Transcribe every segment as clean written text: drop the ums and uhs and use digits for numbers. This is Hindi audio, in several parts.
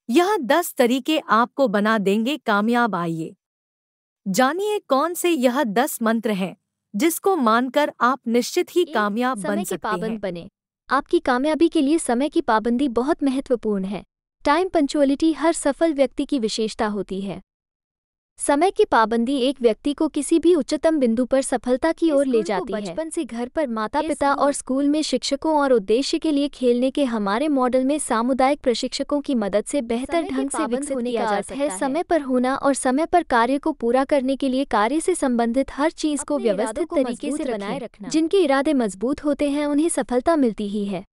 यह 10 तरीके आपको बना देंगे कामयाब। आइए जानिए कौन से यह 10 मंत्र हैं जिसको मानकर आप निश्चित ही कामयाब बन समय के सकते हैं। पाबंद बने। आपकी कामयाबी के लिए समय की पाबंदी बहुत महत्वपूर्ण है। टाइम पंक्चुअलिटी हर सफल व्यक्ति की विशेषता होती है। समय की पाबंदी एक व्यक्ति को किसी भी उच्चतम बिंदु पर सफलता की ओर ले जाती है। बचपन से घर पर माता-पिता और स्कूल में शिक्षकों और उद्देश्य के लिए खेलने के हमारे मॉडल में सामुदायिक प्रशिक्षकों की मदद से बेहतर ढंग से विकसित किया जा सकता है। समय पर होना और समय पर कार्य को पूरा करने के लिए कार्य से संबंधित हर चीज को व्यवस्थित तरीके से बनाए रखना। जिनके इरादे मजबूत होते हैं उन्हें सफलता मिलती ही है।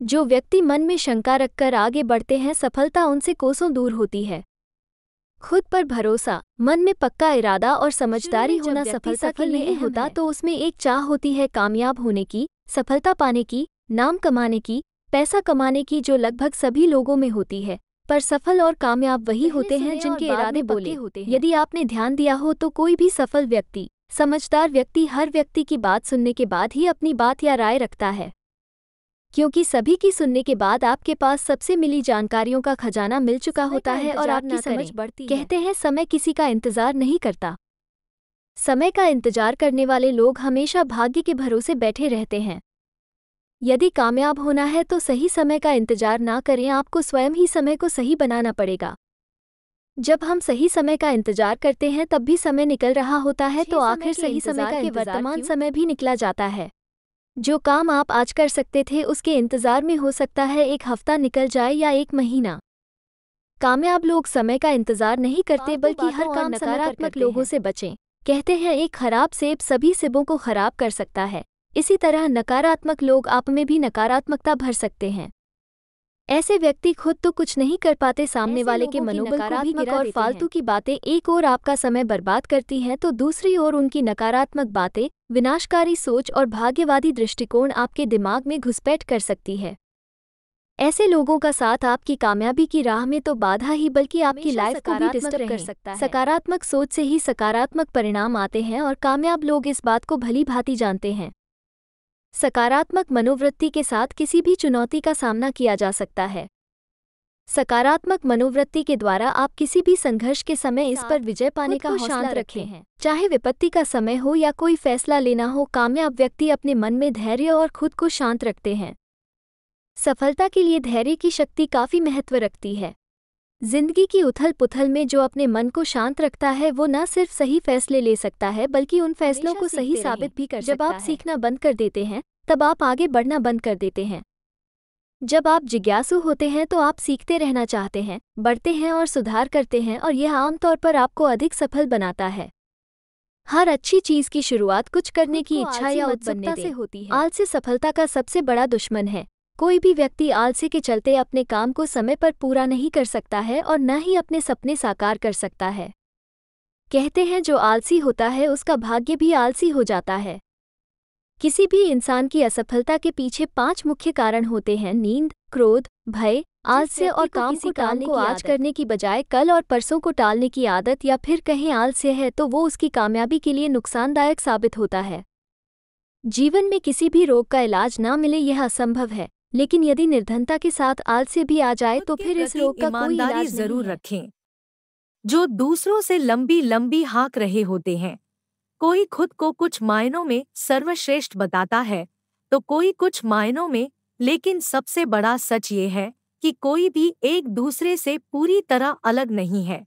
जो व्यक्ति मन में शंका रखकर आगे बढ़ते हैं, सफलता उनसे कोसों दूर होती है। खुद पर भरोसा, मन में पक्का इरादा और समझदारी होना सफलता के लिए नहीं होता तो उसमें एक चाह होती है कामयाब होने की, सफलता पाने की, नाम कमाने की, पैसा कमाने की, जो लगभग सभी लोगों में होती है। पर सफल और कामयाब वही होते हैं जिनके इरादे बोले होते हैं। यदि आपने ध्यान दिया हो तो कोई भी सफल व्यक्ति, समझदार व्यक्ति हर व्यक्ति की बात सुनने के बाद ही अपनी बात या राय रखता है, क्योंकि सभी की सुनने के बाद आपके पास सबसे मिली जानकारियों का खजाना मिल चुका होता है और आपकी समझ बढ़ती है। कहते हैं समय किसी का इंतजार नहीं करता। समय का इंतजार करने वाले लोग हमेशा भाग्य के भरोसे बैठे रहते हैं। यदि कामयाब होना है तो सही समय का इंतजार ना करें, आपको स्वयं ही समय को सही बनाना पड़ेगा। जब हम सही समय का इंतजार करते हैं तब भी समय निकल रहा होता है, तो आखिर सही समय का वर्तमान समय भी निकला जाता है। जो काम आप आज कर सकते थे उसके इंतजार में हो सकता है एक हफ्ता निकल जाए या एक महीना। कामयाब लोग समय का इंतजार नहीं करते बल्कि हर काम नकारात्मक लोगों से बचें। कहते हैं एक खराब सेब सभी सेबों को खराब कर सकता है, इसी तरह नकारात्मक लोग आप में भी नकारात्मकता भर सकते हैं। ऐसे व्यक्ति खुद तो कुछ नहीं कर पाते, सामने वाले के मनोबल को भी गिरा और फालतू की बातें एक ओर आपका समय बर्बाद करती हैं तो दूसरी ओर उनकी नकारात्मक बातें, विनाशकारी सोच और भाग्यवादी दृष्टिकोण आपके दिमाग में घुसपैठ कर सकती है। ऐसे लोगों का साथ आपकी कामयाबी की राह में तो बाधा ही बल्कि आपकी लाइफ को भी डिस्टर्ब कर सकता है। सकारात्मक सोच से ही सकारात्मक परिणाम आते हैं और कामयाब लोग इस बात को भली भांति जानते हैं। सकारात्मक मनोवृत्ति के साथ किसी भी चुनौती का सामना किया जा सकता है। सकारात्मक मनोवृत्ति के द्वारा आप किसी भी संघर्ष के समय इस पर विजय पाने का हौसला रखते हैं। चाहे विपत्ति का समय हो या कोई फैसला लेना हो, कामयाब व्यक्ति अपने मन में धैर्य और खुद को शांत रखते हैं। सफलता के लिए धैर्य की शक्ति काफी महत्व रखती है। जिंदगी की उथल पुथल में जो अपने मन को शांत रखता है वो न सिर्फ सही फैसले ले सकता है बल्कि उन फैसलों को सही साबित भी कर सकता है। जब आप सीखना बंद कर देते हैं तब आप आगे बढ़ना बंद कर देते हैं। जब आप जिज्ञासु होते हैं तो आप सीखते रहना चाहते हैं, बढ़ते हैं और सुधार करते हैं, और यह आमतौर पर आपको अधिक सफल बनाता है। हर अच्छी चीज की शुरुआत कुछ करने की इच्छा या उत्सुकता से होती है। आलस्य सफलता का सबसे बड़ा दुश्मन है। कोई भी व्यक्ति आलस्य के चलते अपने काम को समय पर पूरा नहीं कर सकता है और न ही अपने सपने साकार कर सकता है। कहते हैं जो आलसी होता है उसका भाग्य भी आलसी हो जाता है। किसी भी इंसान की असफलता के पीछे 5 मुख्य कारण होते हैं: नींद, क्रोध, भय, आलस्य और काम को टालने की आज करने की बजाय कल और परसों को टालने की आदत, या फिर कहें आलस्य है तो वो उसकी कामयाबी के लिए नुकसानदायक साबित होता है। जीवन में किसी भी रोग का इलाज ना मिले यह असंभव है, लेकिन यदि निर्धनता के साथ आलस्य भी आ जाए तो फिर इस रोग का कोई इलाज जरूर रखें। जो दूसरों से लंबी लंबी हाँक रहे होते हैं, कोई खुद को कुछ मायनों में सर्वश्रेष्ठ बताता है तो कोई कुछ मायनों में, लेकिन सबसे बड़ा सच ये है कि कोई भी एक दूसरे से पूरी तरह अलग नहीं है।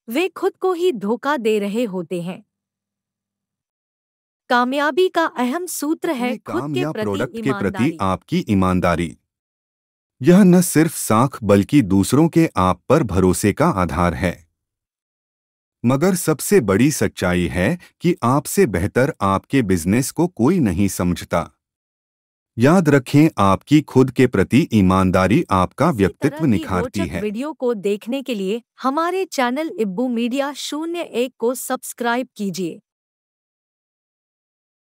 वे खुद को ही धोखा दे रहे होते हैं। कामयाबी का अहम सूत्र है खुद के प्रति आपकी ईमानदारी। यह न सिर्फ साख बल्कि दूसरों के आप पर भरोसे का आधार है। मगर सबसे बड़ी सच्चाई है कि आपसे बेहतर आपके बिजनेस को कोई नहीं समझता। याद रखें, आपकी खुद के प्रति ईमानदारी आपका व्यक्तित्व निखारती है। वीडियो को देखने के लिए हमारे चैनल इब्बू मीडिया 01 को सब्सक्राइब कीजिए।